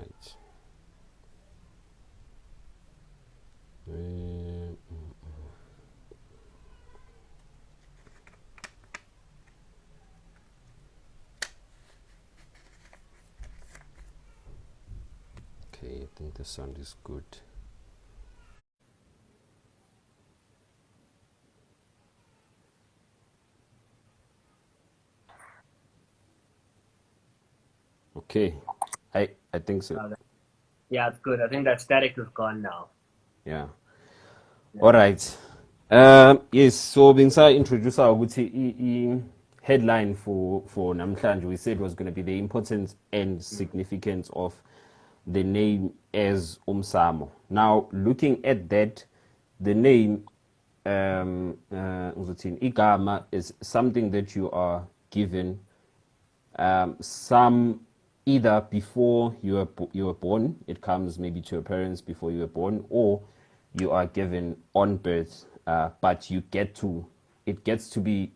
right. Mm, okay, I think the sound is good. Okay, I think so. Yeah, it's good. I think that static is gone now. Yeah. Yeah. All right. Yes, so bengisa introduce ukuthi headline for namhlanje we said was going to be the importance and significance of the name as Umsamo. Now, looking at that, the name igama is something that you are given some either before you were born, it comes maybe to your parents before you were born, or you are given on birth, but it gets to be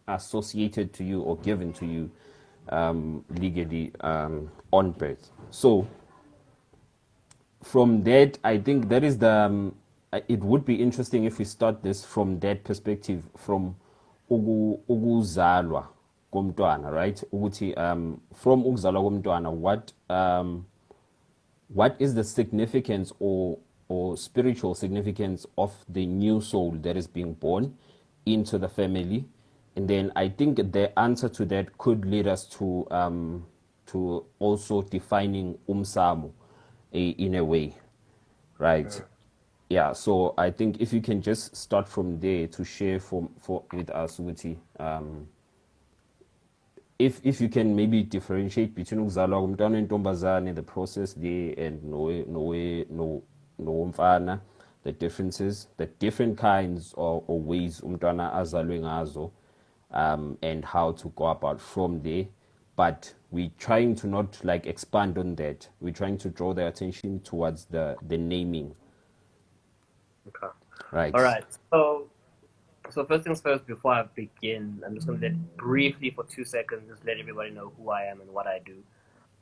associated to you or given to you legally on birth. So from that, I think that is the. It would be interesting if we start this from that perspective, from ukuzalwa komntwana, right? Ukuthi from ukuzalwa komntwana, what is the significance or spiritual significance of the new soul that is being born into the family? And then I think the answer to that could lead us to also defining umsamo in a way, right? Yeah, so I think if you can just start from there to share for with us, Uti, if you can maybe differentiate between ukuzalwa komntwana wentombazane, the process there, and nomfana, the differences, the different kinds or ways umntwana azalwe ngazo, and how to go about from there. But we're trying to not like expand on that. We're trying to draw the attention towards the naming, Okay. All right? right. So first things first, before I begin, I'm just going to briefly for 2 seconds just let everybody know who I am and what I do.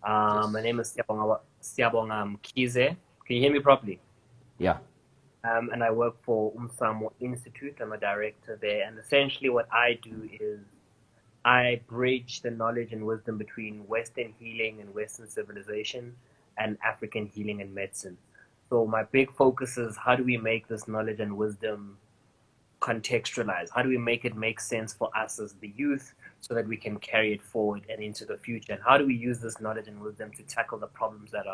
My Yes. name is Siyabonga Mkhize. Can you hear me properly? Yeah. And I work for Umsamo Institute. I'm a director there. And essentially, what I do is I bridge the knowledge and wisdom between Western healing and Western civilization and African healing and medicine. So my big focus is how do we make this knowledge and wisdom contextualize? How do we make it make sense for us as the youth so that we can carry it forward and into the future? And how do we use this knowledge and wisdom to tackle the problems that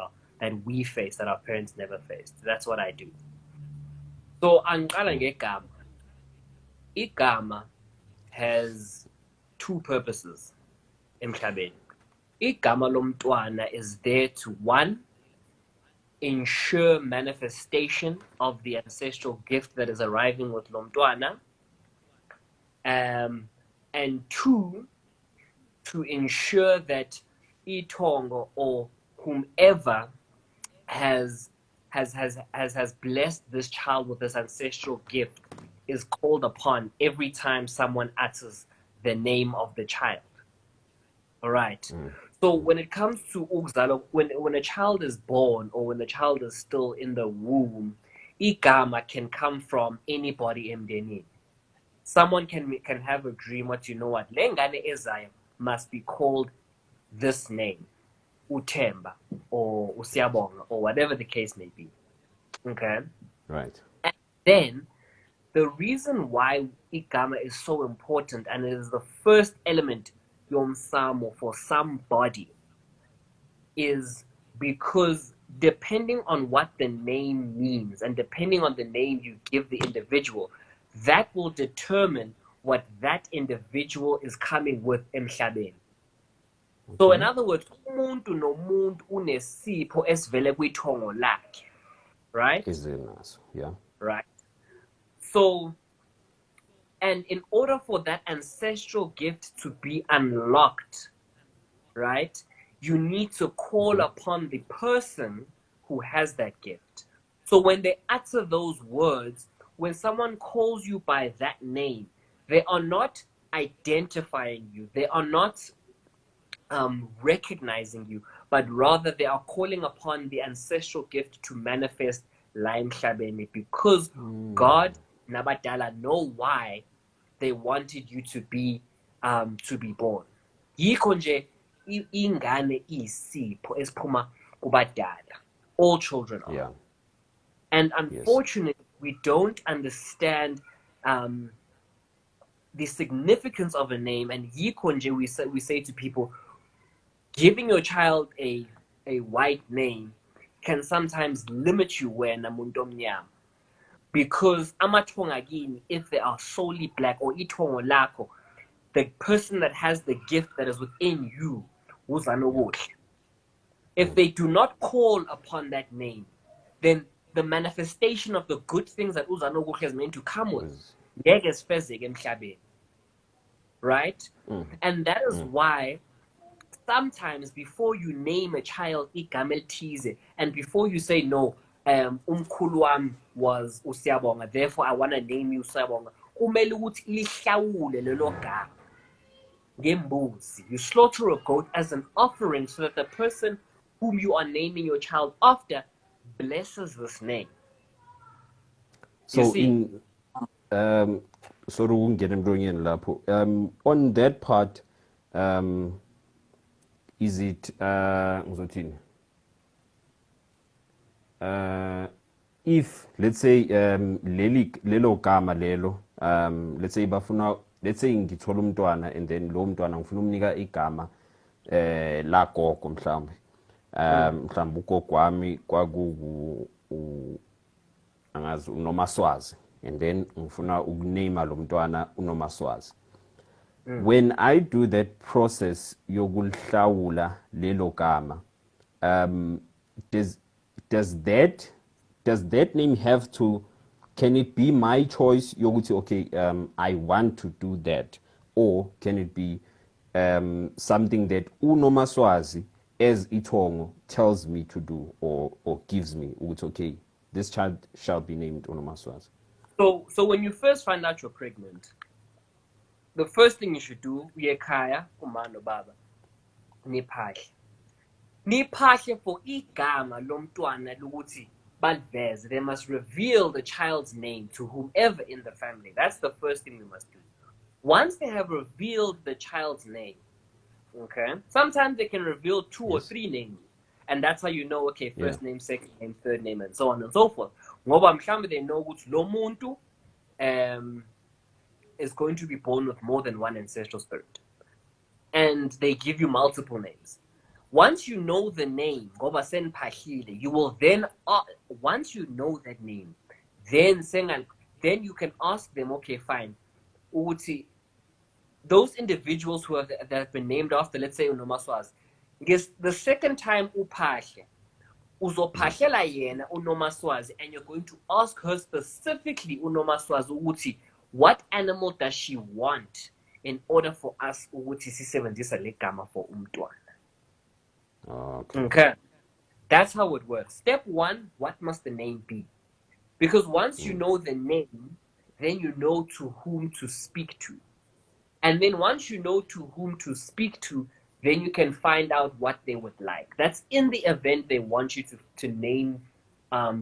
we face that our parents never faced? That's what I do. So angiqala ngegama. Igama has two purposes emhlabeni. Igama lomntwana is there to one, ensure manifestation of the ancestral gift that is arriving with lomntwana, and two, to ensure that itongo or whomever has blessed this child with this ancestral gift is called upon every time someone utters the name of the child. All right. So when it comes to ukuzalwa, when a child is born or when the child is still in the womb, igama can come from anybody emdenini. Someone can have a dream. What you know what lengane ezayo must be called this name, Utemba or Usiyabonga or whatever the case may be. Okay. Right. And then the reason why igama is so important and it is the first element yomsamo for somebody is because depending on what the name means and depending on the name you give the individual, that will determine what that individual is coming with emhlabeni. So in other words, umuntu nomuntu unesipho esivele kwithongo lakhe, right? Izenazo, yeah. Right. So, and in order for that ancestral gift to be unlocked, right, you need to call upon the person who has that gift. So when they utter those words, when someone calls you by that name, they are not identifying you. They are not recognizing you, but rather they are calling upon the ancestral gift to manifest la emhlabeni, because God nabadala know why they wanted you to be born. Yikho nje ingane iyisipho esiphuma kubadala. All children are. Yeah. And unfortunately, we don't understand the significance of a name. And yikho nje we say to people, giving your child a white name can sometimes limit you when umuntu omnyama, because amathonga kini, if they are solely black, or ithongo lakho, the person that has the gift that is within you, if they do not call upon that name, then the manifestation of the good things that uzanokuhle is meant to come with, right? And that is why sometimes before you name a child igama elithize, and before you say no, umkhulu wami was uSiyabonga, therefore I want to name you Siyabonga, kumele ukuthi lihlawule lelo gama ngembuzi. You slaughter a goat as an offering so that the person whom you are naming your child after blesses this name. So in sorry, lapho. On that part, is it if, let's say, lelo gama lelo, let's say bafuna, let's say ngithola umntwana, and then lo mntwana ngifuna umnika igama la gogo mhlambe, mhlambe ugogo wami kwaku angazi uNomaswazi, and then ngifuna ukuname lo mntwana uNomaswazi. When I do that process yokuhlawula lelo gama, does that name have to, can it be my choice yokuthi okay, I want to do that, or can it be something that uNomaswazi as itongo tells me to do, or gives me ukuthi okay, this child shall be named uNomaswazi? So when you first find out you're pregnant, the first thing you should do, uyekhaya umama baba niphahle for igama lomntwana lokuthi baliveze. They must reveal the child's name to whomever in the family. That's the first thing we must do. Once they have revealed the child's name, okay, sometimes they can reveal 2 or 3 names, and that's how you know, okay, first name, second name, third name, and so on and so forth. Ngoba mhlambe they know ukuthi lo muntu is going to be born with more than one ancestral spirit, and they give you multiple names. Once you know the name, ngoba seniphahlile, you will then, once you know that name, then you can ask them, okay, fine, ukuthi those individuals who have that have been named after, let's say uNomaswazi, because the second time uphahle, uzophahlela yena uNomaswazi, and you're going to ask her specifically uNomaswazi ukuthi what animal does she want in order for us ukuthi sisebenzisa le gama for umntwana. Okay. That's how it works. Step 1, what must the name be? Because once you know the name, then you know to whom to speak to. And then once you know to whom to speak to, then you can find out what they would like. That's in the event they want you to name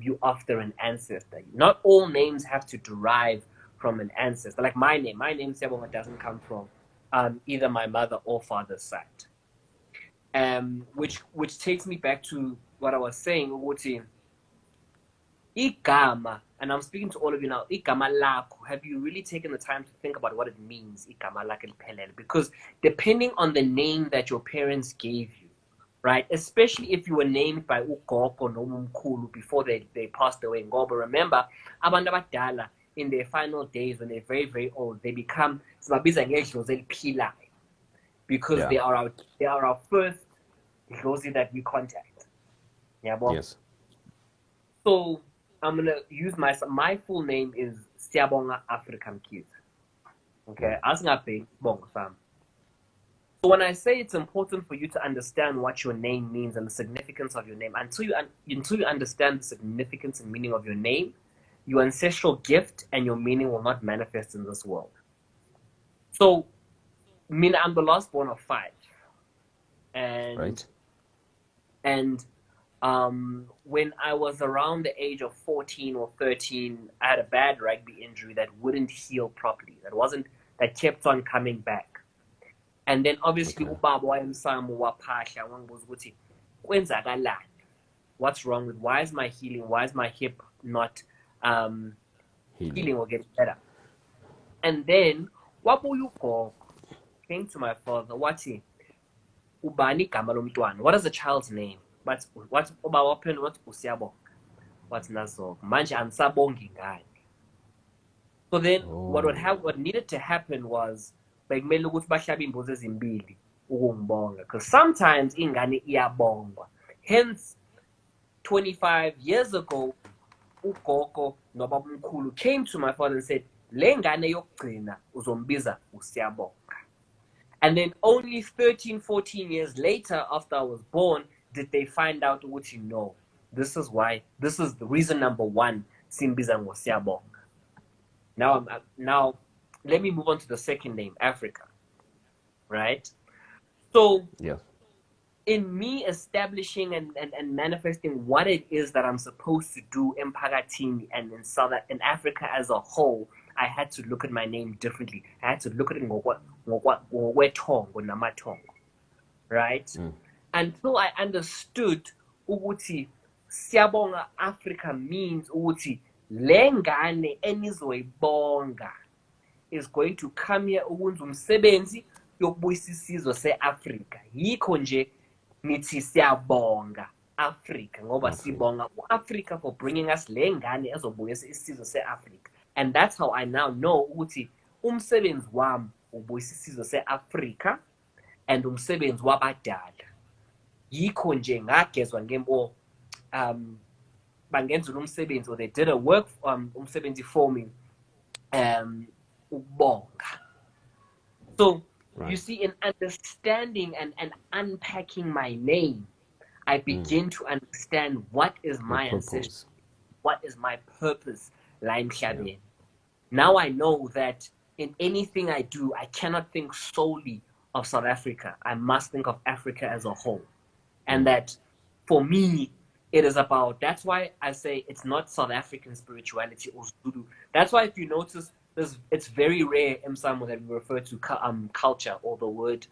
you after an ancestor. Not all names have to derive from an ancestor. Like my name Siyabonga doesn't come from either my mother or father's side. Which takes me back to what I was saying, ukuthi igama, and I'm speaking to all of you now, igama lakho, have you really taken the time to think about what it means, igama lakho eliphelele? Because depending on the name that your parents gave you, right, especially if you were named by ugogo noma umkhulu before they passed away, ngoba remember, abantu abadala in their final days, when they're very, very old, they become sibabiza ngedlozi eliphilayo, because they are our first dlozi that we contact. Yes. So I'm gonna use my full name is Siyabonga Mkhize. Okay, asingabheki bonga fam. So when I say it's important for you to understand what your name means and the significance of your name, until you understand the significance and meaning of your name, your ancestral gift and your meaning will not manifest in this world. So, I'm the last born of 5. Right. And when I was around the age of 14 or 13, I had a bad rugby injury that wouldn't heal properly. That kept on coming back. And then obviously Okay. ubaba wayemsamo waphahla wangibuza ukuthi kwenzakalani? What's wrong with, why is my hip not healing or getting better? And then wabuya ugogo came to my father, wathi ubani igama lomntwana? What is the child's name? But what ubaba waphendula wathi uSiyabonga. Wathi nazo manje anisabongi ngani. So then what needed to happen was bekumele ukuthi bahlabe imbuzi ezimbili ukungibonga, because sometimes ingane iyabongwa. Hence 25 years ago ugogo nobabamkhulu came to my father and said le ngane yokugcina uzombiza uSiyabonga. And then only 13, 14 years later, after I was born, did they find out what this is the reason number one, Simbiza Siyabonga. Now, let me move on to the second name, Africa. Right? So, Yeah. in me establishing and manifesting what it is that I'm supposed to do in Pagatini and in Africa as a whole, I had to look at my name differently. I had to look at it right? Until I understood ukuthi Siyabonga Africa means ukuthi lengane enizoyibonga is going to come here ukwenza umsebenzi yokubuyisa isizwe se-Africa. Yikho nje nithi Siyabonga Africa ngoba sibonga u-Africa for bringing us lengane ezobuyisa isizwe se-Africa. And that's how I now know ukuthi umsebenzi wami ubuyisa isizwe se-Africa and umsebenzi wabadala. Yikho nje ngagezwa ngembo bangenza umsebenzi, or they did a work umsebenzi for me ukubonga. So you see, in understanding and unpacking my name, I begin to understand what is my ancestry, what is my purpose. Now I know that in anything I do, I cannot think solely of South Africa. I must think of Africa as a whole. And that for me, it is about, that's why I say it's not South African spirituality or Zulu. That's why if you notice, it's very rare in Umsamo that we refer to culture or the word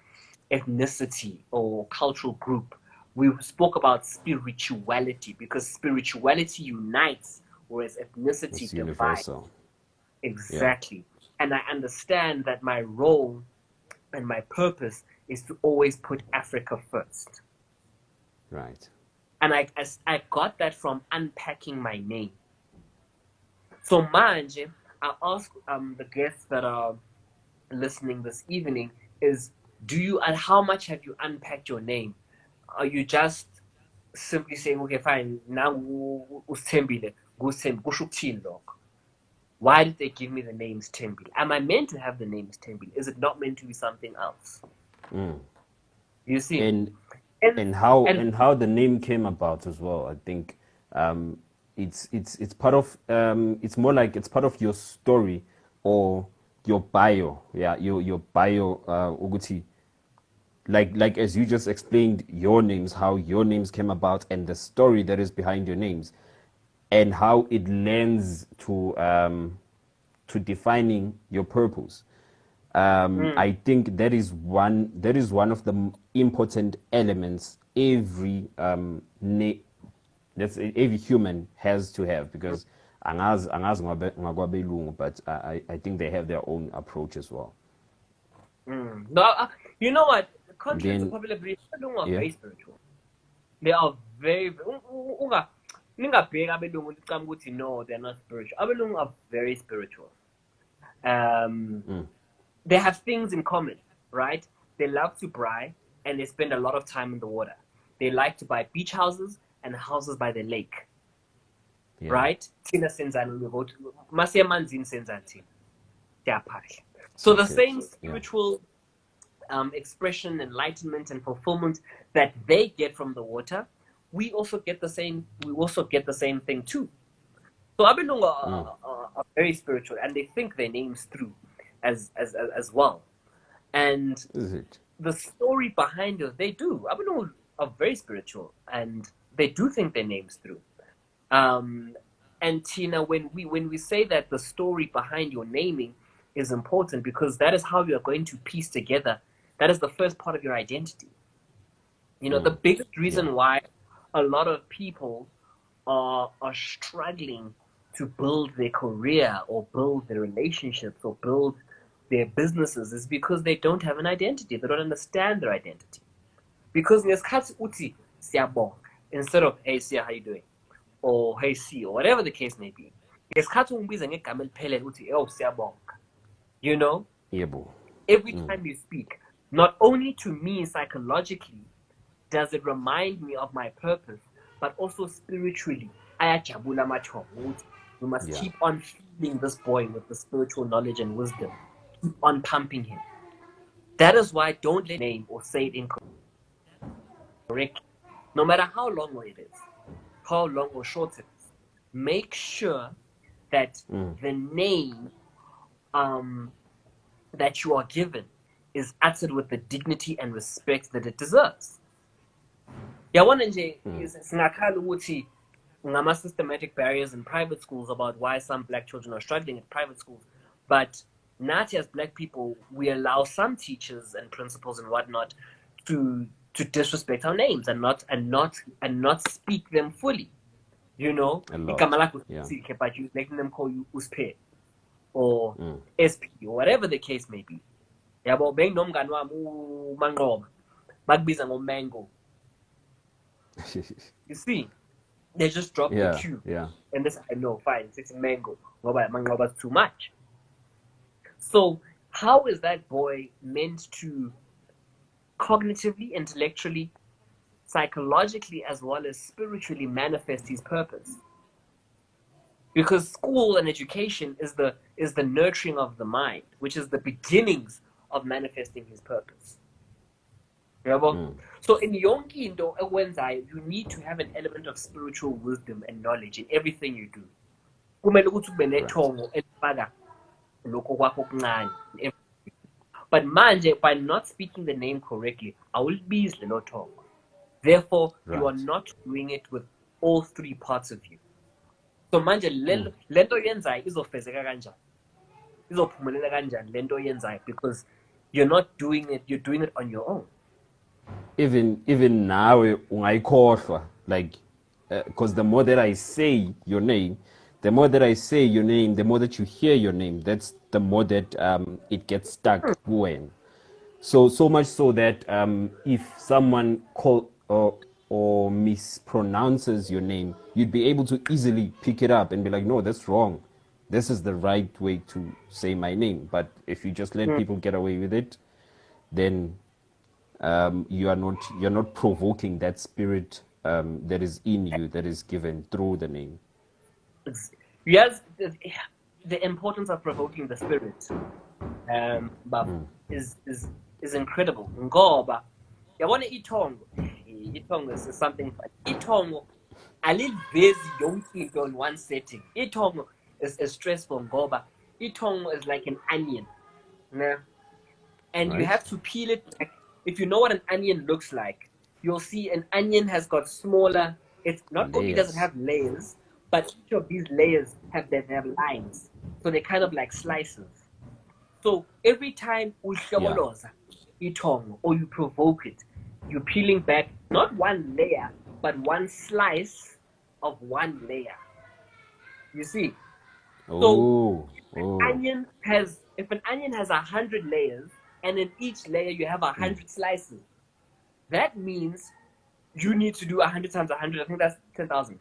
ethnicity or cultural group. We spoke about spirituality because spirituality unites, whereas ethnicity divides. Universal. Exactly. Yeah. And I understand that my role and my purpose is to always put Africa first. Right. And I got that from unpacking my name. So manje, I ask the guests that are listening this evening is, how much have you unpacked your name? Are you just simply saying, okay, fine, now usithembile, kusho ukuthini lokho? Why did they give me the names Tembile? Am I meant to have the names Tembile? Is it not meant to be something else? You see? And how the name came about as well. I think it's part of it's more like it's part of your story or your bio. Yeah, your bio Uguti. Like as you just explained your names, how your names came about and the story that is behind your names. And how it lends to defining your purpose. I think that is one of the important elements every every human has to have, because but I think they have their own approach as well. No, you know what? Contrary to popular belief, Abelungu are very spiritual. They are very. No, they're not spiritual. Abelungu are very spiritual. They have things in common, right? They love to braai and they spend a lot of time in the water. They like to buy beach houses and houses by the lake, right? So the same spiritual expression, enlightenment, and fulfillment that they get from the water, we also get the same. We also get the same thing too. So Abelungu are very spiritual, and they think their names through as well. And the story behind it, they do. I know are very spiritual and they do think their names through. And Tina, when we say that the story behind your naming is important because that is how you are going to piece together. That is the first part of your identity. The biggest reason why a lot of people are struggling to build their career or build their relationships or build their businesses is because they don't have an identity. They don't understand their identity. Because ngesikhathi uthi Siyabonga instead of hey Siya, how you doing? Or hey C, or whatever the case may be. Ngesikhathi ungibiza ngegama eliphelele uthi oh Siyabonga. Every time you speak, not only to me psychologically does it remind me of my purpose, but also spiritually. Ayajabula mathongo. We must keep on feeding this boy with the spiritual knowledge and wisdom. Keep on pumping him. That is why don't let name or say it incorrectly. No matter how long it is, how long or short it is, make sure that the name that you are given is uttered with the dignity and respect that it deserves. Yawona nje singakhala ukuthi ngama-systematic barriers in private schools about why some black children are struggling at private schools, but not as black people, we allow some teachers and principals and whatnot to disrespect our names and not speak them fully. But you making them call you Uspe or SP or whatever the case may be. Yabo benginomngani wami uManqoba bakubiza ngoMango. You see, they just drop the Q. And this I know, fine, it's Mango. Mangoba's too much. So how is that boy meant to cognitively, intellectually, psychologically, as well as spiritually manifest his purpose? Because school and education is the nurturing of the mind, which is the beginnings of manifesting his purpose. So in yonke into ekwenzayo, you need to have an element of spiritual wisdom and knowledge in everything you do. Kumele ukuthi ube nethongo elifaka lokho kwakho okuncane. But manje, by not speaking the name correctly, awulibizi lelo thongo. Therefore, you are not doing it with all three parts of you. So manje lento yenzayo izofezeka kanjani? Izophumelela kanjani lento yenzayo? Because you're not doing it, you're doing it on your own. Even nawe ungayikhohlwa, like because the more that I say your name, the more that you hear your name, that's the more that it gets stuck when. So much so that if someone call or mispronounces your name, you'd be able to easily pick it up and be like, no, that's wrong. This is the right way to say my name. But if you just let people get away with it, then you're not provoking that spirit that is in you, that is given through the name. Yes, the importance of provoking the spirit is incredible. Ngoba yabona ithongo is something funny. Ithongo alivezi yonke into in one setting. Ithongo is stressful ngoba ithongo is like an onion. And you have to peel it back. If you know what an onion looks like, you'll see an onion has got smaller. It's not only doesn't have layers, but each of these layers have lines. So they're kind of like slices. So every time you ithongo or you provoke it, you're peeling back not one layer, but one slice of one layer. You see? So if an onion has 100 layers, and in each layer you have 100 slices, that means you need to do 100 times 100. I think that's 10,000.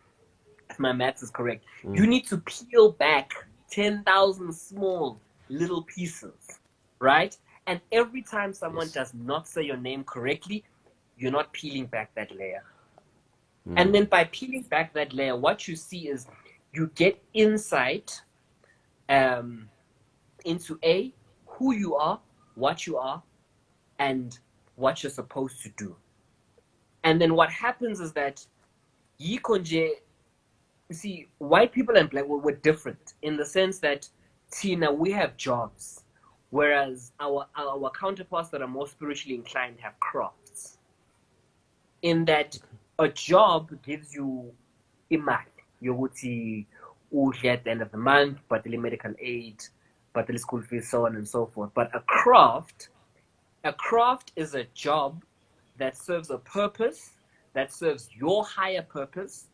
If my maths is correct. You need to peel back 10,000 small little pieces, right? And every time someone does not say your name correctly, you're not peeling back that layer. And then by peeling back that layer, what you see is you get insight into who you are, what you are, and what you're supposed to do. And then what happens is that you see, white people and black we're different in the sense that Tina, we have jobs, Whereas our counterparts that are more spiritually inclined have crafts. In that a job gives you imali yokuthi udle at the end of the month, but the medical aid, but the school fees, so on and so forth. But a craft is a job that serves a purpose, that serves your higher purpose,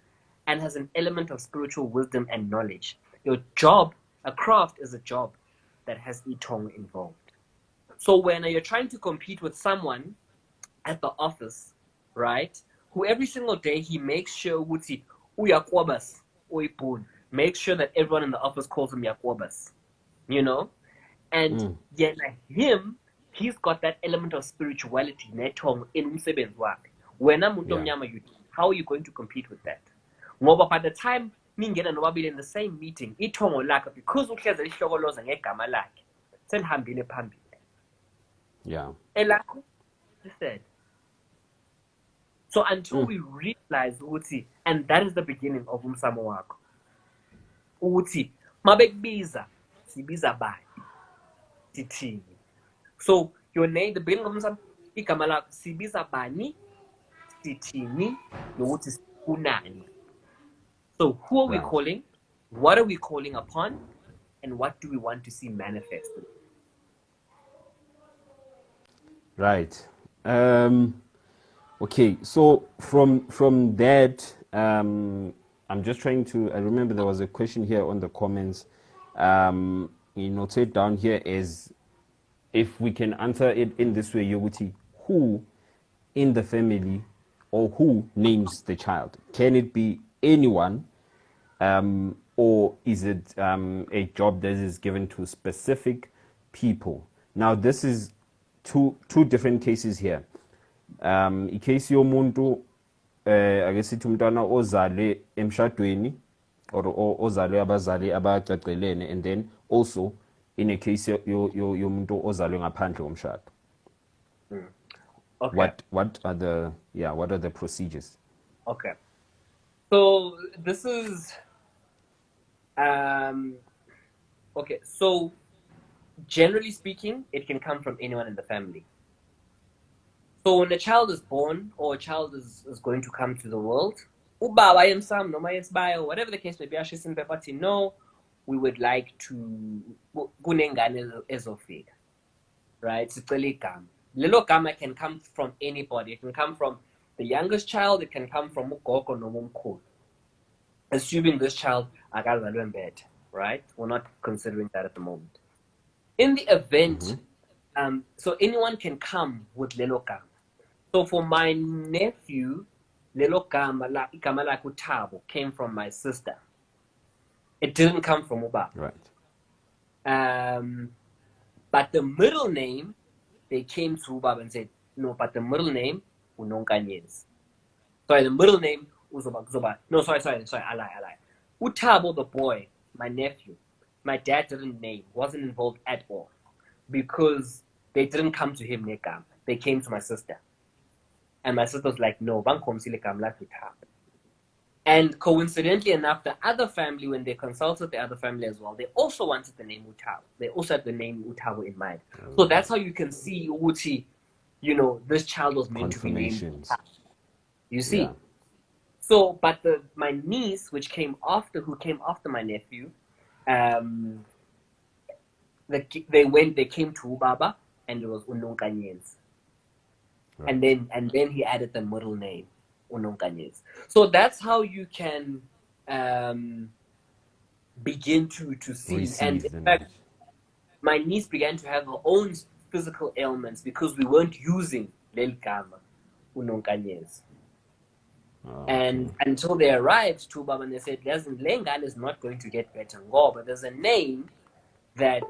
and has an element of spiritual wisdom and knowledge. Your job, a craft is a job that has itong involved. So when you're trying to compete with someone at the office, right, who every single day he makes sure ukuthi uyakwabas uyibhun, make sure that everyone in the office calls him yakwabas, you know, and yet him, he's got that element of spirituality netong in umsebenzi wakhe. Wena muntu omnyama, how are you going to compete with that? Ngoba by the time ningena nobabili in the same meeting, ithongo lakhe, because uhleze lihlokoloza ngegama lakhe, selihambile phambili. Yeah. Elakho said. So until we realize ukuthi, and that is the beginning of umsamo wakho, ukuthi mabekubiza sibiza bani sithini. So your name, the beginning of umsamo, igama lakho sibiza bani sithini nokuthi sifunani. So who are we calling? What are we calling upon? And what do we want to see manifested? Right. Okay. So from that, I'm just trying to. I remember there was a question here on the comments. Noted down here is if we can answer it in this way, Yoguti, who in the family or who names the child? Can it be anyone, or is it a job that is given to specific people? Now, this is two different cases here. Icase yomuntu ake sithi umntwana ozale emshadweni or ozale abazali abacacelene, and then also in a case yomuntu ozalwe ngaphandle komshado. Okay. What are the procedures? Okay. So this is okay. So generally speaking, it can come from anyone in the family. So when a child is born or a child is going to come to the world, ubaba yemsam noma yesibaya, whatever the case may be, no, we would like to kunengane ezofika, right? Sicela igama. Lelo gama can come from anybody. It can come from the youngest child. It can come from ugogo noma umkhulu. Assuming this child akazalwe embethe, right? We're not considering that at the moment. In the event, so anyone can come with lelo gama. So for my nephew, lelo gama like Utabo came from my sister. It didn't come from Uba. Right. But the middle name, they came to Ubaba and said, no, but the middle name, Unonkanyes. Sorry, the middle name, Uzoba. No, sorry, I lie. Utabo, the boy, my nephew, my dad didn't name, wasn't involved at all. Because they didn't come to him, Nekam. They came to my sister. And my sister was like, no, Bankomsile Kamla Utabo. And coincidentally enough, the other family, when they consulted the other family as well, they also wanted the name Utabo. They also had the name Utabo in mind. So that's how you can see Uti, this child was meant to be named Utabo. You see? Yeah. So, but my niece, who came after my nephew, they came to Ubaba, and it was Unonkanyens. Right. And then he added the middle name. So that's how you can begin to see. Receive, and in fact, my niece began to have her own physical ailments because we weren't using Lelkama Unonkanyes. And until they arrived to Baba and they said, Lengan is not going to get better. But there's a name that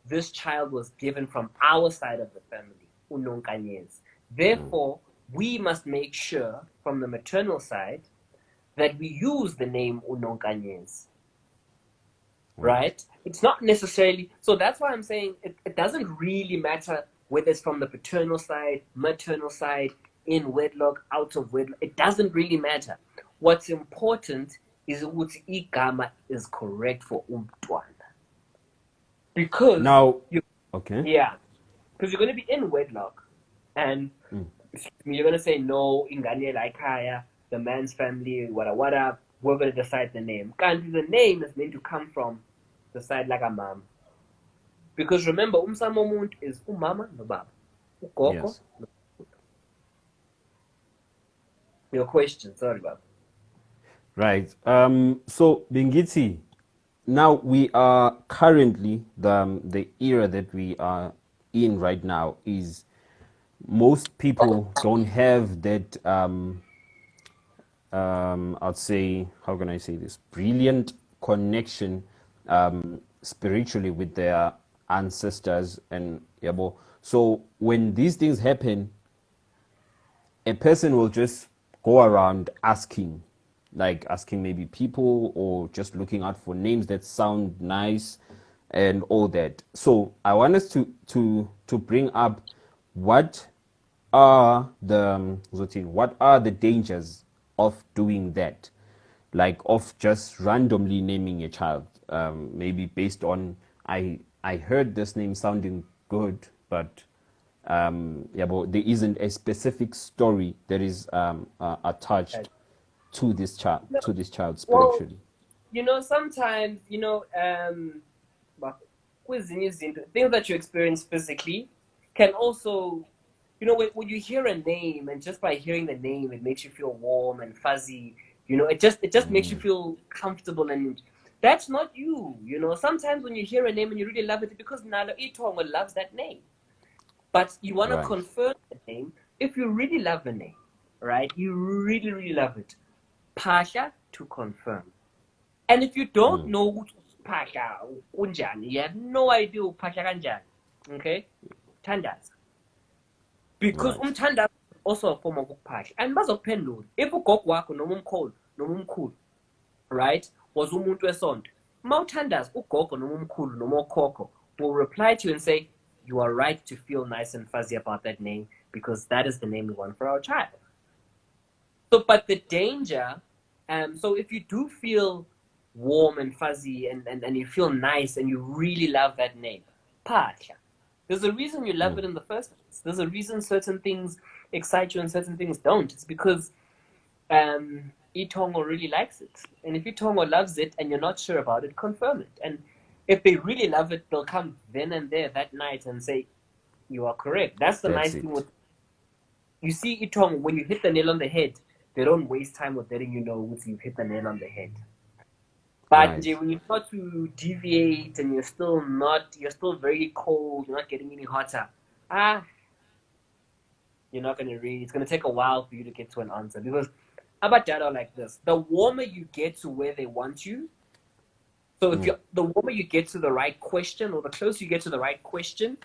this child was given from our side of the family, Unonkanyes. Therefore, we must make sure from the maternal side that we use the name Unonkanyes. Right? It's not necessarily. So that's why I'm saying it doesn't really matter whether it's from the paternal side, maternal side, in wedlock, out of wedlock. It doesn't really matter. What's important is what igama is correct for umntwana. Because Now, you, okay. yeah, because you're going to be in wedlock, and you're going to say no, ingane la ikhaya, the man's family, wada, we're going to decide the name. And the name is meant to come from the side like a mom. Because remember, umsamo umuntu is umama nobaba, ugogo. Yes. Your question, sorry, Baba. Right. So Bengiti, now we are currently the era that we are in right now is most people don't have that I'd say, how can I say this, brilliant connection spiritually with their ancestors and yabo. So when these things happen, a person will just go around asking, like asking maybe people or just looking out for names that sound nice and all that. So I want us to bring up what what are the dangers of doing that, like of just randomly naming a child, maybe based on I heard this name sounding good, but yeah, but there isn't a specific story that is attached to this child Well, spiritually. sometimes, kwezinye izinto, things that you experience physically can also, when you hear a name, and just by hearing the name, it makes you feel warm and fuzzy. It just makes you feel comfortable, and that's not you. Sometimes when you hear a name and you really love it, because Nalo Itongo loves that name, but you want to Right. confirm the name. If you really love the name, right? You really, really love it. Pasha to confirm. And if you don't know Pasha kunjani, you have no idea Pasha kanjani. Okay? Tandaza. Because Right. umthandazo is also a form of ukuphahla. And bazokuphendula. If ugogo wakho noma umkhulu, right, was umuntu wesonto, mawuthandaza ugogo noma umkhulu noma okhokho will reply to you and say, you are right to feel nice and fuzzy about that name because that is the name we want for our child. So, but the danger, so if you do feel warm and fuzzy and you feel nice and you really love that name, Pasha, there's a reason you love it in the first place. There's a reason certain things excite you and certain things don't. It's because Itongo really likes it. And if Itongo loves it and you're not sure about it, confirm it. And if they really love it, they'll come then and there that night and say, you are correct. That's the That's nice thing it. with, you see Itongo, when you hit the nail on the head, they don't waste time with letting you know once you hit the nail on the head. But Right. when you start to deviate and you're still very cold, you're not getting any hotter, you're not going to read. It's going to take a while for you to get to an answer. Because about data like this, the warmer you get to where they want you, so if the warmer you get to the right question, or the closer you get to the right question,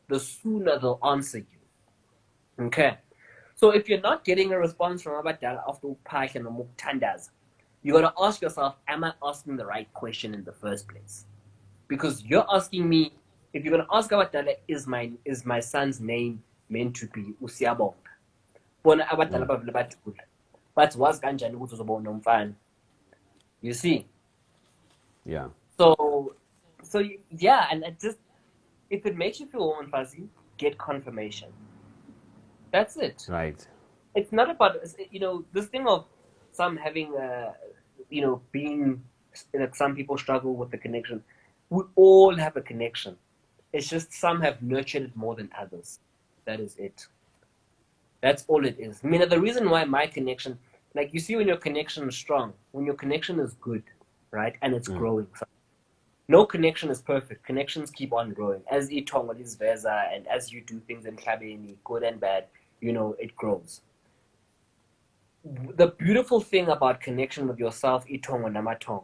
the sooner they'll answer you. Okay. So if you're not getting a response from Abadala after Upak and Muktandas, you got to ask yourself, am I asking the right question in the first place? Because you're asking me, if you're going to ask Abadala, is my son's name meant to be Siyabonga? Bona Abadala bavele bathula. But was kanjani ukuthi uzobona umfana? You see? Yeah. So yeah, and it just, if it makes you feel warm and fuzzy, get confirmation. That's it. Right. It's not about, this thing of some having being, like, some people struggle with the connection. We all have a connection. It's just some have nurtured it more than others. That is it. That's all it is. I mean, the reason why my connection, like, you see, when your connection is strong, when your connection is good, right, and it's growing. So no connection is perfect. Connections keep on growing. As Itongo is Veza, and as you do things in Kabini, good and bad, it grows. The beautiful thing about connection with yourself, Itongo Namatongo,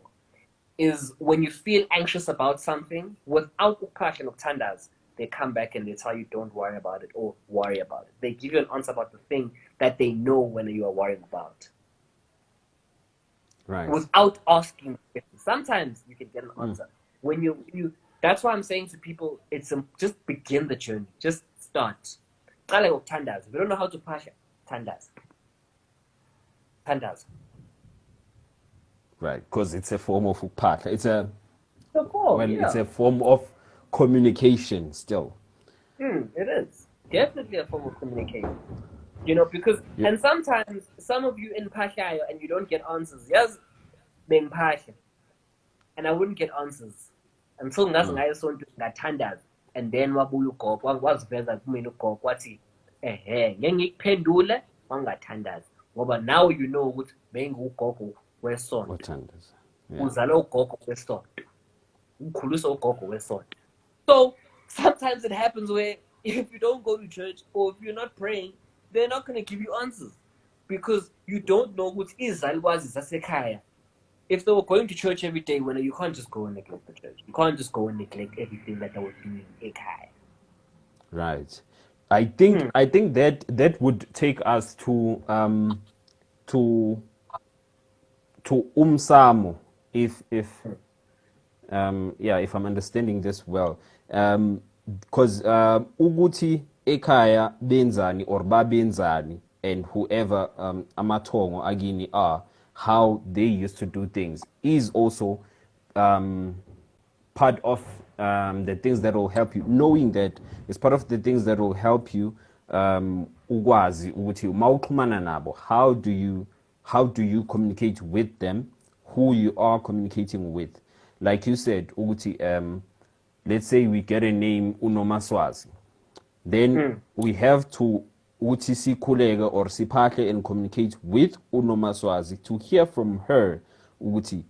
is when you feel anxious about something, without Ukash and Uktandas, they come back and they tell you don't worry about it or worry about it. They give you an answer about the thing that they know when you are worried about. Right. Without asking. Sometimes you can get an answer. When you that's why I'm saying to people, it's just begin the journey. Just start. Tandas. If you don't know how to pasha, tandas. Tandas. Right. Because it's a form of upaka. It's a So cool, well, yeah. it's a form of communication still. It is definitely a form of communication. Because and sometimes some of you in Pashayo and you don't get answers. Yes, being Pasha, and I wouldn't get answers until ngathandaza, and then wabuya ugogo waziveza kumina ugogo wathi ngeke ngikuphendule wangathandaza ngoba now you know ukuthi bengugogo wesonto, uzala ugogo wesonto, ukhulisa ugogo wesonto. So sometimes it happens where if you don't go to church or if you're not praying, they're not going to give you answers because you don't know what izalukwazi zasekhaya. If they were going to church every day, you can't just go and neglect the church. You can't just go and neglect everything that they were doing ekhaya. Right. I think that would take us to Umsamo, if I'm understanding this well. Because uguti ekhaya benzani or babenzani and whoever amatongo agini are, how they used to do things is also part of the things that will help you. Knowing that is part of the things that will help you ukwazi ukuthi mawuxhumana nabo, how do you communicate with them, who you are communicating with. Like you said, ukuthi let's say we get a name uNomaswazi, then we have to uthi sikhuleke or siphahle and communicate with uNomaswazi to hear from her ukuthi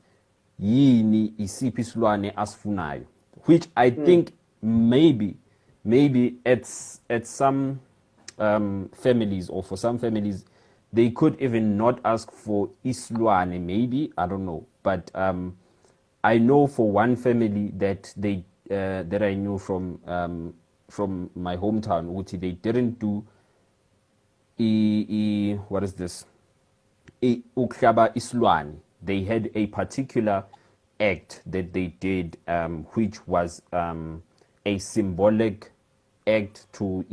yini isiphi isilwane asifunayo, which I think maybe at some families or for some families they could even not ask for isilwane, maybe, I don't know, but I know for one family that that I knew from my hometown, which they didn't do what is this? Ukhaba isilwane. They had a particular act that they did, which was a symbolic act to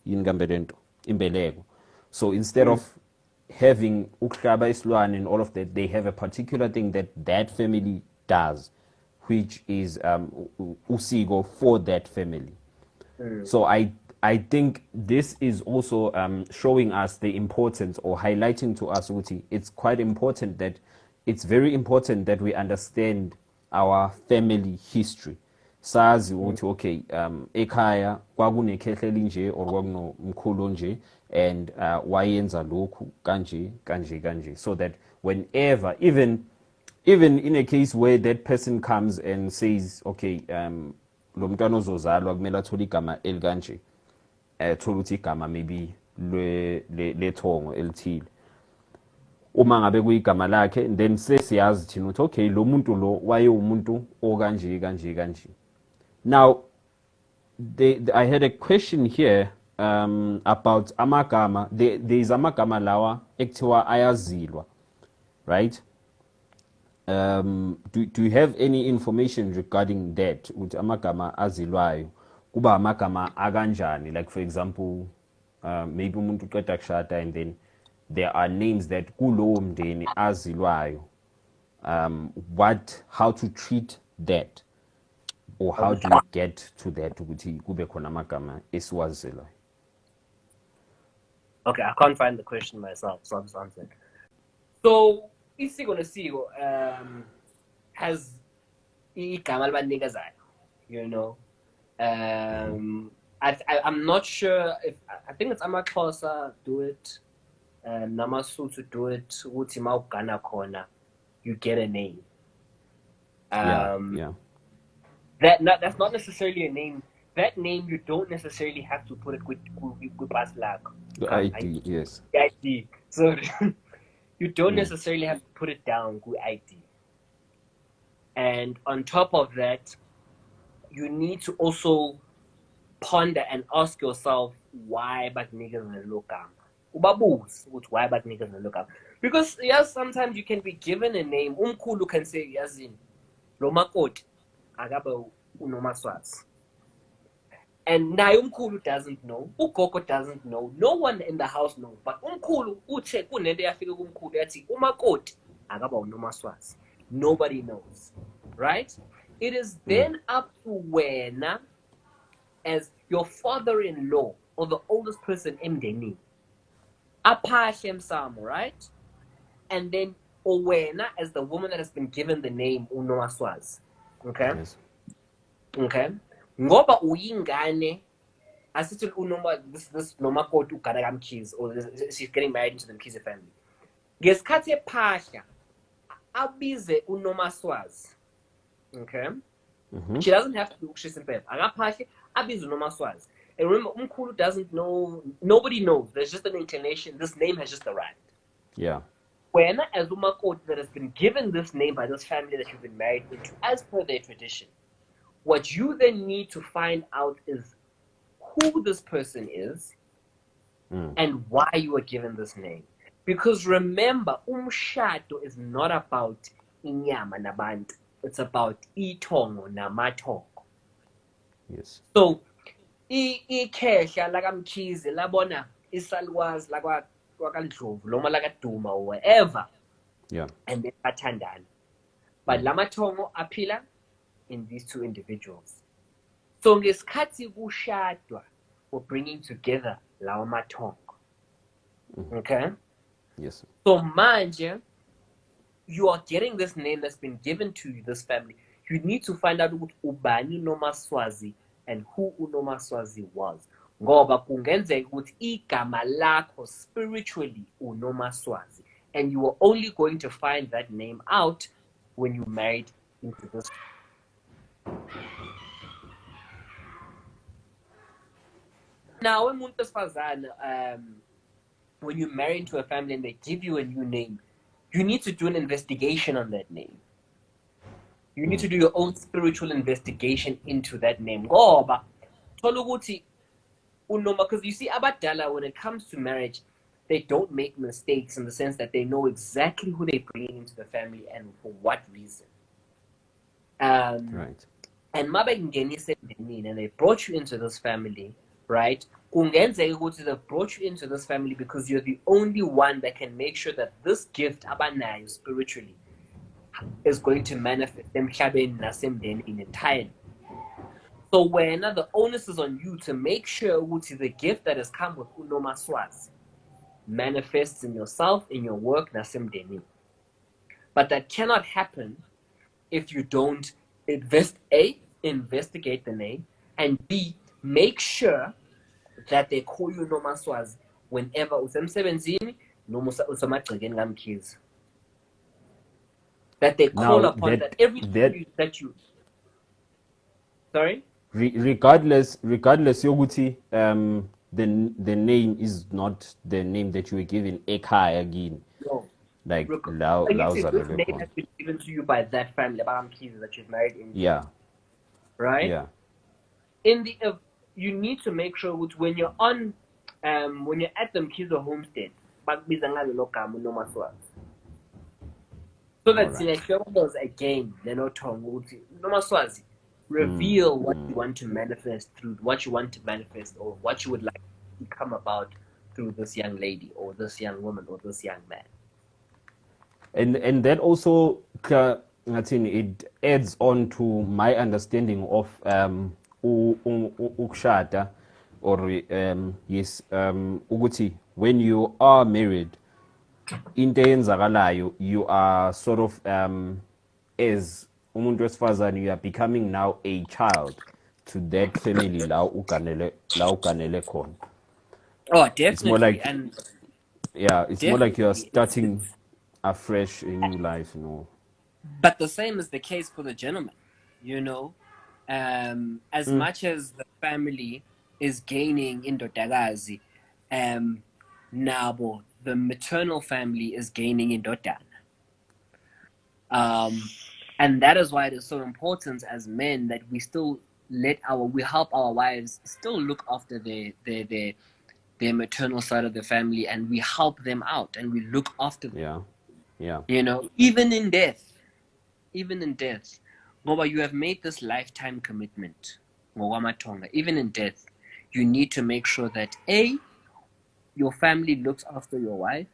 imbeleko. So instead of having ukhaba isilwane and all of that, they have a particular thing that family does, which is usiko for that family. So I think this is also showing us the importance, or highlighting to us, Uti, it's very important that we understand our family history. Sazi ukuthi okay, ekhaya kwakunekhehleli nje or kwakunomkhulu nje and wayenza lokhu kanje, so that whenever, even in a case where that person comes and says okay, lo mntwana ozozalwa kumele athole igama elikanje, thola ukuthi igama maybe lethongo elithile, uma ngabe kuyigama lakhe, then sesiyazi thina ukuthi okay, lo muntu lo waye umuntu okanje. Now I had a question here about amagama. There is amagama lawa ekuthiwa ayazilwa, right? Do you have any information regarding that? Ukuthi amagama azilwayo kuba amagama akanjani? Like for example, maybe umuntu uqeda kushada and then there are names that kulowo mndeni azilwayo. How to treat that, or how do you get to that ukuthi kube khona amagama esiwazilwayo? Okay, I can't find the question myself, so I'll just answer it. So Isintu Nesiko has igama libanikazayo, I'm not sure if, I think it's amaXhosa do it, NamaSotho do it, ukuthi mawugana khona you get a name. Yeah. That's not necessarily a name. That name you don't necessarily have to put it with baslak. The ID, yes. The ID. So you don't necessarily have to put it down with ID. And on top of that, you need to also ponder and ask yourself why bad niggas lokam. Ubabuz, why bad niggas lokam? Because yes, sometimes you can be given a name. Umkhulu can say yazin, lomakoti, agaba unomaswazi. And now umkhulu doesn't know, ugogo doesn't know, no one in the house knows. But umkhulu uche kunende yafika kumkhulu yathi umakoti agaba unomaswazi. Nobody knows, right? It is then up to wena as your father-in-law or the oldest person emndeni aphahla emsamo, right? And then wena as the woman that has been given the name uNomaswazi. Okay? Yes. Okay? Ngoba uyingane asithi this nomakoti ugana kaMkhize, or she's getting married into the Mkhize family. Ngesikhathi ephahla abize uNomaswazi. Okay? She doesn't have to do ukshisa akaphahla abize uNomaswazi. And remember, Umkhulu doesn't know, nobody knows. There's just an inclination. This name has just arrived. Yeah. When as umakoti that has been given this name by this family that you've been married into, as per their tradition, what you then need to find out is who this person is and why you were given this name. Because remember, umshado is not about inyama nabantu. It's about itongo namatongo. Yes. So, ikhehla lakaMkhize labona isalukwazi lakwakandlovu loma lakaduma or wherever. Yeah. And then bathandana. But lamatongo aphila in these two individuals. So ngesikhathi kushadwa, we're bringing together lawa matongo. Okay? Yes. So manje, you are getting this name that's been given to you, this family. You need to find out ubani uNomaswazi and who uNomaswazi was. Ngoba kungenzeka ukuthi igama lakho spiritually uNomaswazi, and you are only going to find that name out when you married into this. Now, when you marry into a family and they give you a new name, you need to do an investigation on that name. You need to do your own spiritual investigation into that name. Because you see, abadala, when it comes to marriage, they don't make mistakes in the sense that they know exactly who they're bringing into the family and for what reason. Right. And and they brought you into this family, right? They brought you into this family because you're the only one that can make sure that this gift abanayo spiritually is going to manifest entirely. So when the onus is on you to make sure the gift that has come with uNomaswazi manifests in yourself, in your work, nasemdeni. But that cannot happen if you don't investigate the name, and B, make sure that they call you Nomaswazi whenever usemsebenzini noma usemagcekeni kaMkhize. That they call upon that every time that you. Sorry? Regardless yokuthi the name is not the name that you were given ekhaya again. No. Like this name has been given to you by that family, Mkhize, that you've married into. Yeah. Right? Yeah. You need to make sure when you're on when you're at the Mkhize homestead, so that those again, they're not Nomaswazi. Reveal what you want to manifest through what you want to manifest, or what you would like to come about through this young lady or this young woman or this young man. And that also it adds on to my understanding of ukshada, or yes, ukuthi when you are married, into eyenzakalayo, you are sort of as umuntu wesifazane, you are becoming now a child to that family la uganele khona. Oh, definitely. It's more like, and it's more like you are starting afresh a new life, But the same is the case for the gentleman, as much as the family is gaining indodakazi, nabo the maternal family is gaining indodana. And that is why it is so important as men that we still we help our wives still look after their maternal side of the family, and we help them out and we look after them. Yeah. Even in death. Ngoba you have made this lifetime commitment. Even in death, you need to make sure that A, your family looks after your wife,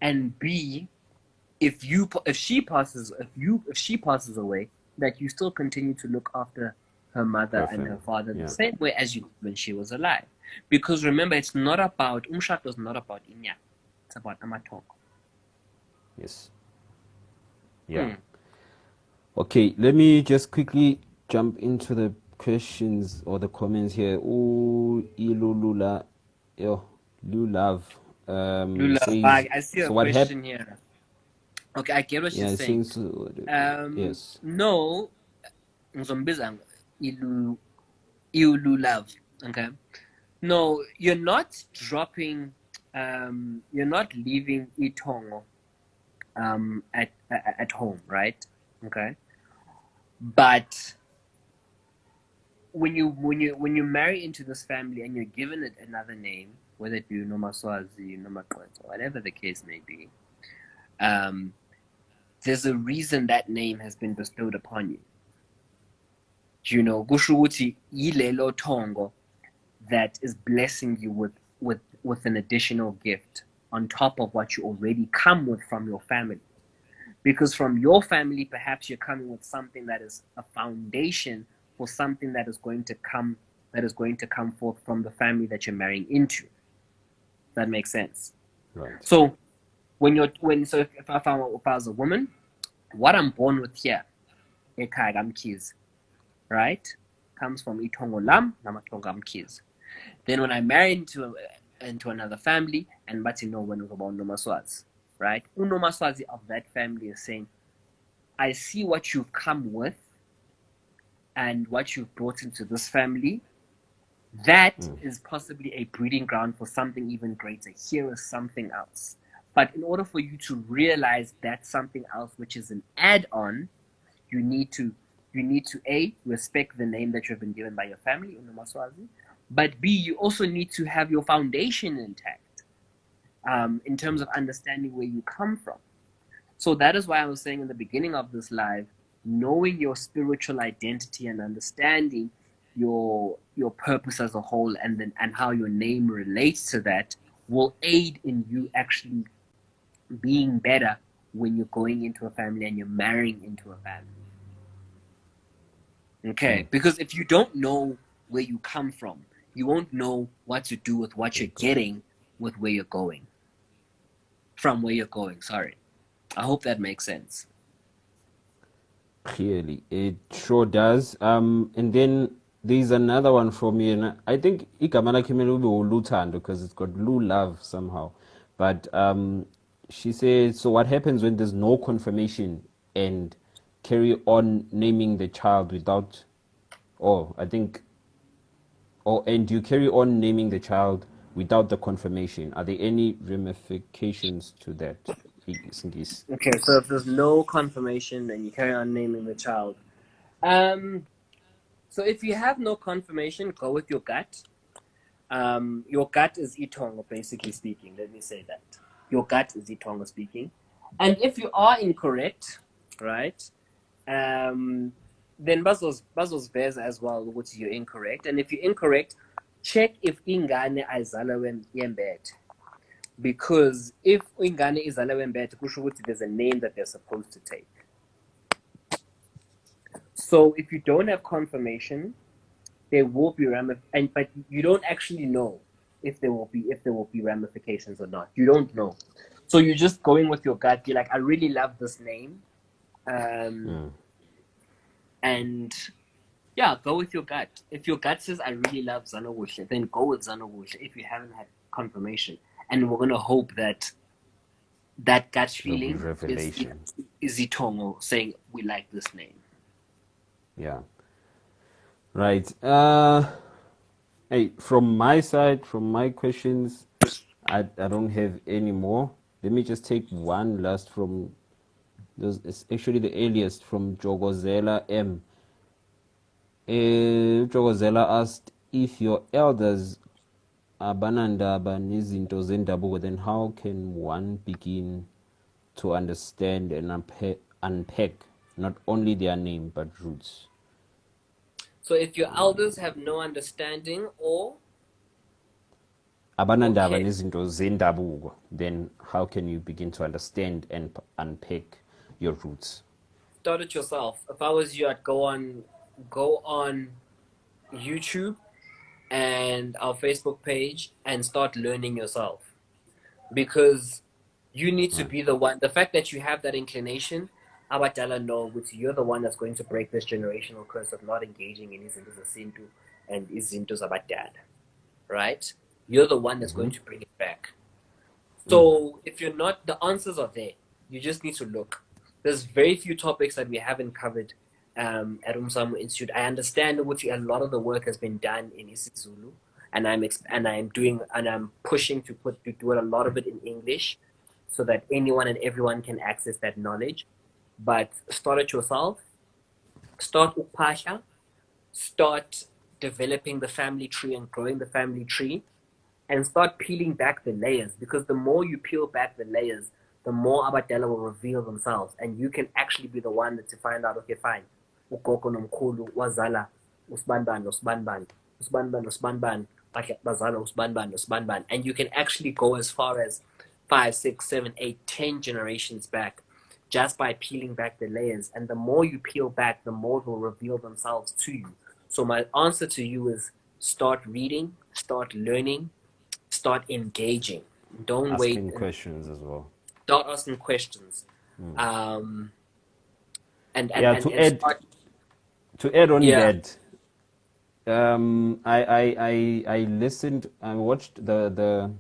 and B, if she passes away, that you still continue to look after her mother and her father the same way as you did when she was alive. Because remember, it's not about, umshado is not about inya. It's about amatongo. Yes. Yeah. Okay, let me just quickly jump into the questions or the comments here. Oh, Ilulula, yo, Lulav, Lula, says, I see a so what question here. Okay, I get what she's saying. Yes. No, Nzombizang, Ilulav. Okay. No, you're not dropping, you're not leaving Itongo at home, right? Okay. But when you marry into this family and you're given it another name, whether it be Nomaswazi, Nomakwetso, whatever the case may be, there's a reason that name has been bestowed upon you. You know, Gushuuti Yilelo Tongo that is blessing you with an additional gift on top of what you already come with from your family. Because from your family, perhaps you're coming with something that is a foundation for something that is going to come forth from the family that you're marrying into. That makes sense. Right. So if I was a woman, what I'm born with here, Umsamo Mkhize, right, comes from Itongo Lam, Namatonga Mkhize. Then when I marry into another family, and but you know when it's about Nomaswazi, right? Unomaswazi of that family is saying, I see what you've come with and what you've brought into this family. That is possibly a breeding ground for something even greater. Here is something else. But in order for you to realize that something else, which is an add-on, you need to A, respect the name that you've been given by your family, Unomaswazi, but B, you also need to have your foundation intact in terms of understanding where you come from. So that is why I was saying in the beginning of this live, knowing your spiritual identity and understanding your purpose as a whole and how your name relates to that will aid in you actually being better when you're going into a family and you're marrying into a family. Okay, because if you don't know where you come from, you won't know what to do with what you're getting with where you're going. From where you're going, sorry. I hope that makes sense. Clearly, it sure does. And then there's another one from me, and I think Ikamala Kimelu Lutando because it's got Lu love somehow. But she said, so what happens when there's no confirmation and carry on naming the child without, and you carry on naming the child without the confirmation? Are there any ramifications to that? Okay, so if there's no confirmation and you carry on naming the child, so if you have no confirmation, go with your gut. Your gut is Itongo, basically speaking. Let me say that. Your gut is Itongo speaking. And if you are incorrect, right, then Bazos Vez as well, which you're incorrect. And if you're incorrect, check if Ingane Aizalawen Yembet. Because if Ingane Izalawen Yembet, there's a name that they're supposed to take. So if you don't have confirmation, there will be but you don't actually know if there will be ramifications or not. You don't know. So you're just going with your gut. You're like, I really love this name. And yeah, go with your gut. If your gut says I really love Zanogusha, then go with Zanogusha if you haven't had confirmation. And we're gonna hope that gut feeling is Itongo saying we like this name. Yeah. Right. Hey, from my side, from my questions, I don't have any more. Let me just take one last from it's actually the earliest from Jogozela M. Jogozela asked if your elders are banandaba nizinto zendabuko, then how can one begin to understand and unpack not only their name but roots? So if your elders have no understanding or abanandaba nezinto zendabuko, then how can you begin to understand and unpack your roots? start it yourself. If I was you, I'd go on YouTube and our Facebook page and start learning yourself, because you need to Right. be the one. The fact that you have that inclination, abadala know which you're the one that's going to break this generational curse of not engaging in izinto zesintu and izinto zabadala, right? You're the one that's going to bring it back. So if you're not, the answers are there. You just need to look. There's very few topics that we haven't covered at Umsamo Institute. I understand which a lot of the work has been done in isiZulu, and I'm pushing to do a lot of it in English, so that anyone and everyone can access that knowledge. But start it yourself. Start upasha. Start developing the family tree and growing the family tree, and start peeling back the layers, because the more you peel back the layers, the more abadala will reveal themselves, and you can actually be the one to find out, okay, fine, ugogo nomkhulu wazala usbanban nosbanban, usbanban nosbanban, bazala usbanban nosbanban, and you can actually go as far as 5, 6, 7, 8, 10 generations back, just by peeling back the layers. And the more you peel back, the more they'll reveal themselves to you. So my answer to you is, start reading, start learning, start engaging. Don't wait. Asking questions as well. Start asking questions. And Yeah, start. to add on Yeah. that, I listened, I watched the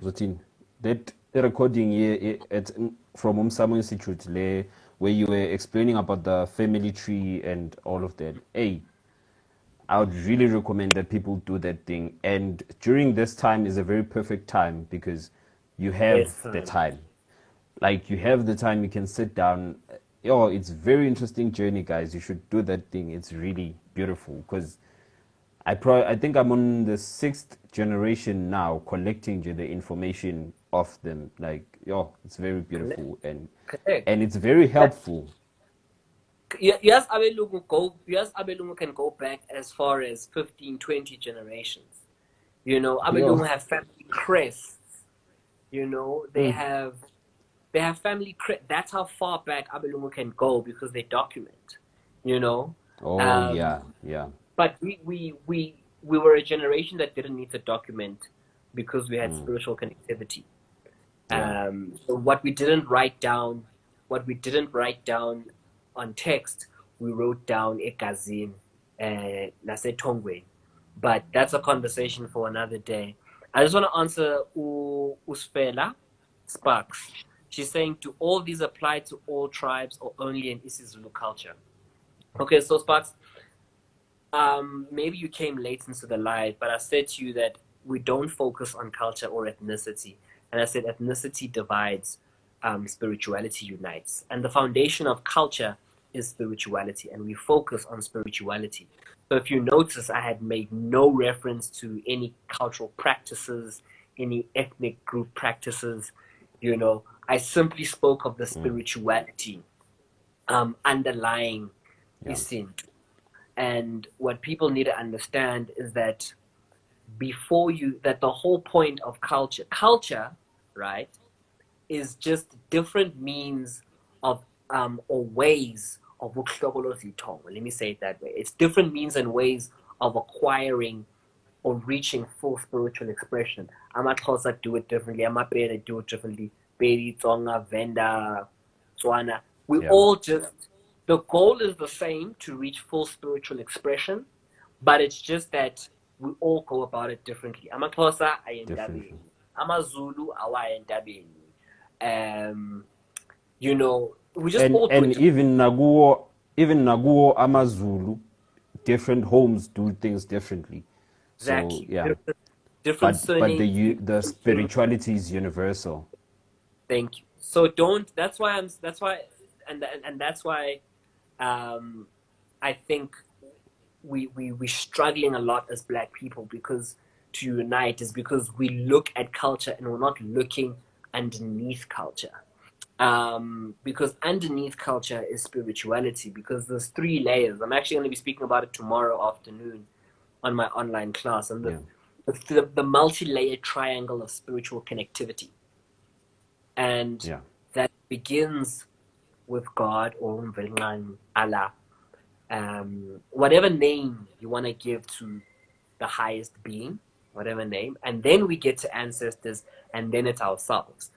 routine, that recording here from Umsamo Institute, where you were explaining about the family tree and all of that. Hey, I would really recommend that people do that thing. And during this time is a very perfect time, because you have the Listen. time. Like, you have the time, you can sit down. Yo, it's very interesting journey, guys. You should do that thing. It's really beautiful, because I think I'm on the 6th generation now collecting the information of them. Like, yo, it's very Correct. beautiful, Correct. and it's very That, helpful. yes, Abelungu can go back as far as 15, 20 generations. Yo. Abelungu have family crests. They have family crest. That's how far back Abelungu can go, because they document. You know, Oh um, yeah, yeah. but we were a generation that didn't need to document, because we had spiritual connectivity. Yeah. So what we didn't write down on text, we wrote down egazini, nasetongweni. But that's a conversation for another day. I just want to answer Usfela Sparks. She's saying, do all these apply to all tribes or only in isiZulu culture? Okay, so Sparks, maybe you came late into the live, but I said to you that we don't focus on culture or ethnicity. And I said ethnicity divides, spirituality unites. And the foundation of culture is spirituality, and we focus on spirituality. So if you notice, I had made no reference to any cultural practices, any ethnic group practices. I simply spoke of the spirituality underlying Yeah. Isintu. And what people need to understand is that that the whole point of culture, right, is just different means of or ways of let me say it that way. It's different means and ways of acquiring or reaching full spiritual expression. AmaXhosa do it differently, AmaPedi do it differently, Pedi, Tsonga, Venda, Tswana. We Yeah. all just, the goal is the same, to reach full spiritual expression, but it's just that we all go about it differently. AmaXhosa Differently. ayendabeni, AmaZulu awayendabeni. We just And all do it even Naguo Amazulu, different homes do things differently. So exactly. yeah. Different But surnames, the different things. spirituality is universal. Thank you. So don't. And that's why, I think we're struggling a lot as Black people, because to unite is because we look at culture and we're not looking underneath culture. Because underneath culture is spirituality, because there's 3 layers. I'm actually going to be speaking about it tomorrow afternoon on my online class, and Yeah. the multi-layered triangle of spiritual connectivity. And Yeah. that begins with God or Allah, whatever name you want to give to the highest being, whatever name, and then we get to ancestors, and then it's ourselves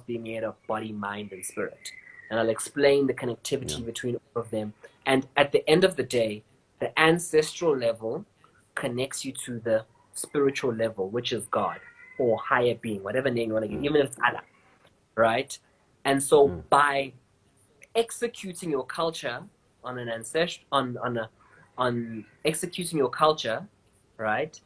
being made of body, mind, and spirit. And I'll explain the connectivity between all of them. And at the end of the day, the ancestral level connects you to the spiritual level, which is God or higher being, whatever name you want to give, even if it's Allah, right? And so by executing your culture on an ancestral, on executing your culture, right?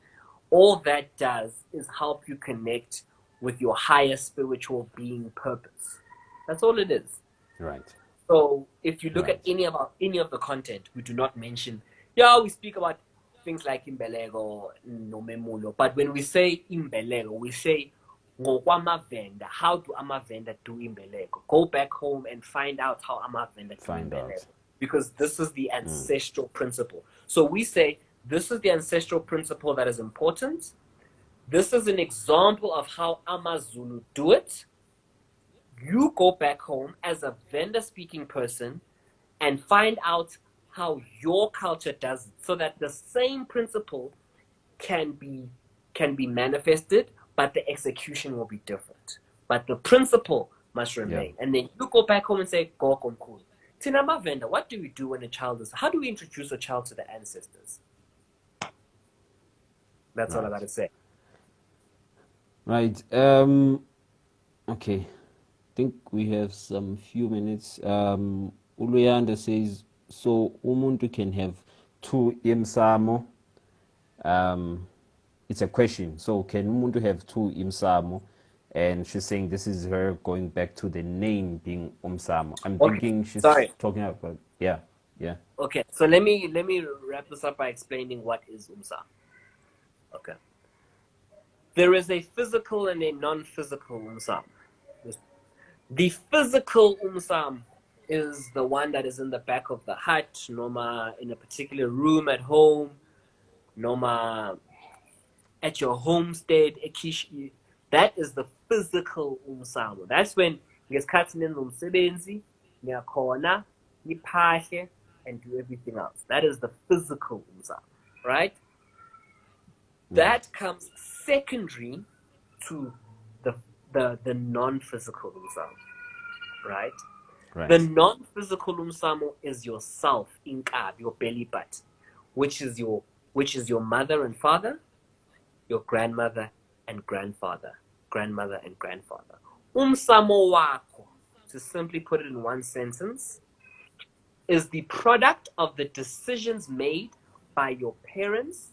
All that does is help you connect with your higher spiritual being purpose. That's all it is. Right. So if you look at any of the content, we do not mention, we speak about things like imbelego, nomemulo, but when we say imbelego, we say ngokwamavenda. How do amavenda do imbelego? Go back home and find out how amavenda do imbelego, because this is the ancestral principle. So we say this is the ancestral principle that is important. This is an example of how AmaZulu do it. You go back home as a Venda-speaking person and find out how your culture does it, so that the same principle can be manifested, but the execution will be different. But the principle must remain. And then you go back home and say, "Go cool." Tinama Venda, what do we do when a child is? How do we introduce a child to the ancestors? That's all I got to say. Right. Okay. I think we have some few minutes. Uluyanda says, so umuntu can have two imsamo. It's a question. So can umuntu have two imsamo? And she's saying this is her going back to the name being Umsamo. I'm thinking she's talking about yeah. Okay, so let me wrap this up by explaining what is Umsamo. Okay. There is a physical and a non-physical Umsamo. The physical Umsamo is the one that is in the back of the hut, noma in a particular room at home, noma at your homestead, ekishi. That is the physical Umsamo. That's when ngesikhathi nenza umsebenzi, niyakhona, niphahle, and do everything else. That is the physical Umsamo, right? That comes secondary to the non-physical Umsamo, right? The non-physical Umsamo is yourself, inkab, your belly button, which is your mother and father, your grandmother and grandfather, grandmother and grandfather. Umsamo wako, to simply put it in one sentence, is the product of the decisions made by your parents,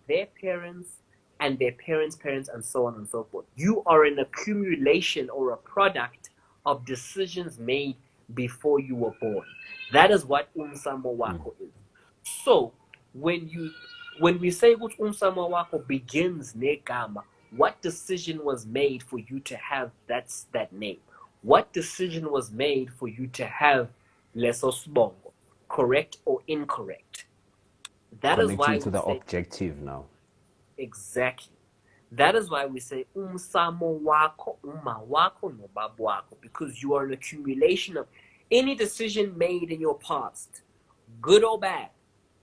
their parents, and their parents' parents, and so on and so forth. You are an accumulation or a product of decisions made before you were born. That is what Umsamo wako is. So when we say what Umsamo wako begins negama, what decision was made for you to have that name? What decision was made for you to have leso sibongo, correct or incorrect? That is why to the objective now. Exactly. That is why we say umsamo wako, uma wako, no babu wako, because you are an accumulation of any decision made in your past, good or bad.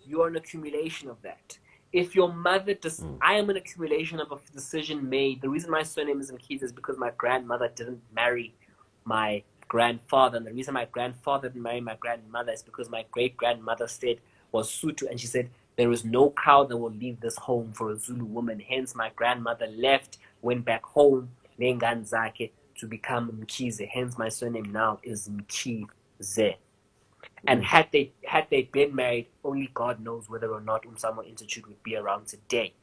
You are an accumulation of that. If your mother I am an accumulation of a decision made. The reason my surname is Mkhize is because my grandmother didn't marry my grandfather, and the reason my grandfather didn't marry my grandmother is because my great grandmother was Sutu, and she said, there is no cow that will leave this home for a Zulu woman. Hence, my grandmother left, went back home, Nenganzake, to become Mkhize. Hence, my surname now is Mkhize. And had they been married, only God knows whether or not Umsamo Institute would be around today.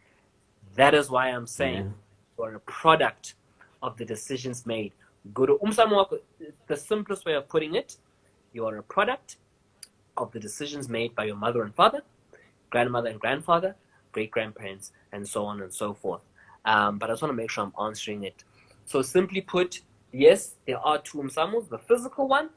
That is why I'm saying you're a product of the decisions made. Go to Umsamo. The simplest way of putting it, you are a product of the decisions made by your mother and father, grandmother and grandfather, great-grandparents, and so on and so forth. But I just want to make sure I'm answering it. So simply put, yes, there are two Umsamos, the physical one,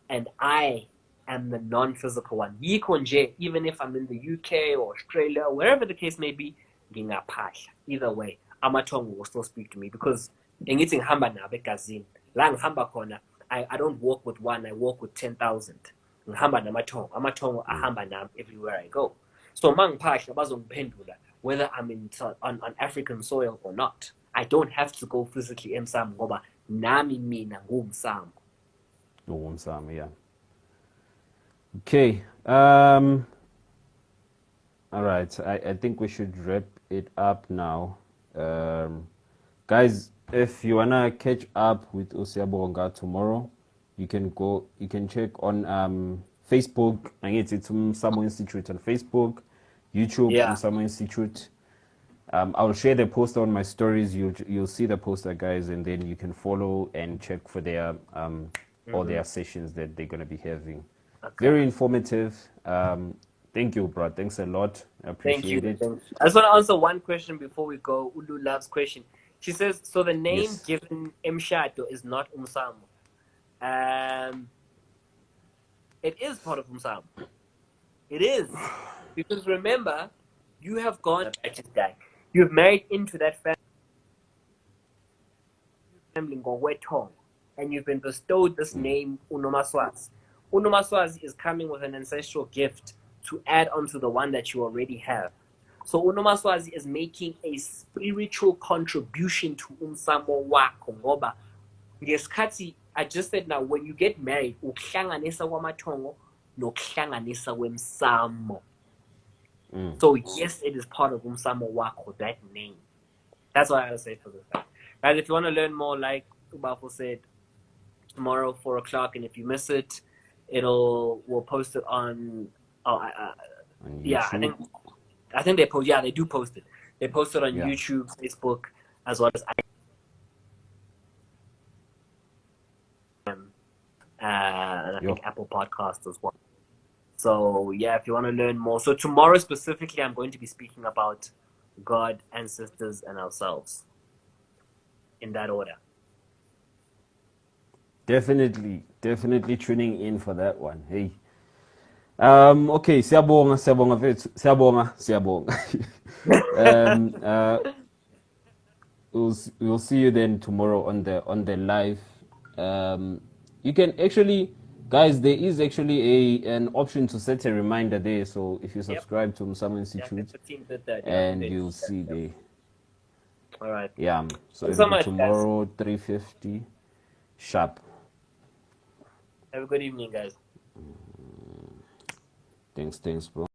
and I am the non-physical one. Even if I'm in the UK or Australia, wherever the case may be, either way, Amatongo will still speak to me, because ngithi ngihamba nabo egazini. La ngihamba khona, I don't walk with one, I walk with 10,000. Ngihamba namathongo. Amathongo ahamba nami everywhere I go. So mangiphahla bazongiphendula whether I'm on African soil or not. I don't have to go physically emsamo ngoba nami mina ngumsamo. Umsamo, yeah. Okay. All right. I think we should wrap it up now. Guys, if you wanna catch up with Siyabonga tomorrow, you can check on Facebook. I guess it's Umsamo Institute on Facebook, YouTube, Umsamo Institute. I'll share the poster on my stories. You'll see the poster, guys, and then you can follow and check for their all their sessions that they're gonna be having. Okay. Very informative. Thank you, bro. Thanks a lot. I appreciate it. Thank you. I just want to answer one question before we go. Ulu loves question. She says, so the name given Mshato is not Umsamo. It is part of Umsamo. It is. Because remember, you have gone back to die. You've married into that family, and you've been bestowed this name, Unomaswazi. Unomaswazi is coming with an ancestral gift to add on to the one that you already have. So Unomaswazi is making a spiritual contribution to Umsamo wako ngoba ngesikhathi I just said now when you get married ukuhlanganisa kwamathongo nokuhlanganisa kwemsamo. So yes, it is part of Umsamo wako, that name. That's what I gotta say for this time. Guys, if you want to learn more, like Ubafo said, tomorrow 4 o'clock, and if you miss it, we'll post it on yeah, I think they post. Yeah, they do post it. They post it on YouTube, Facebook, as well as and I think Apple Podcasts as well. So yeah, if you want to learn more. So tomorrow specifically, I'm going to be speaking about God, ancestors, and ourselves. In that order. Definitely tuning in for that one. Hey. Okay, Siyabonga. We'll see you then tomorrow on the live. You can actually, guys, there is actually an option to set a reminder there. So if you subscribe to Umsamo Institute, and you'll see there. All right. Yeah. So it'll be tomorrow, 3:50 sharp. Have a good evening, guys. Thanks, bro.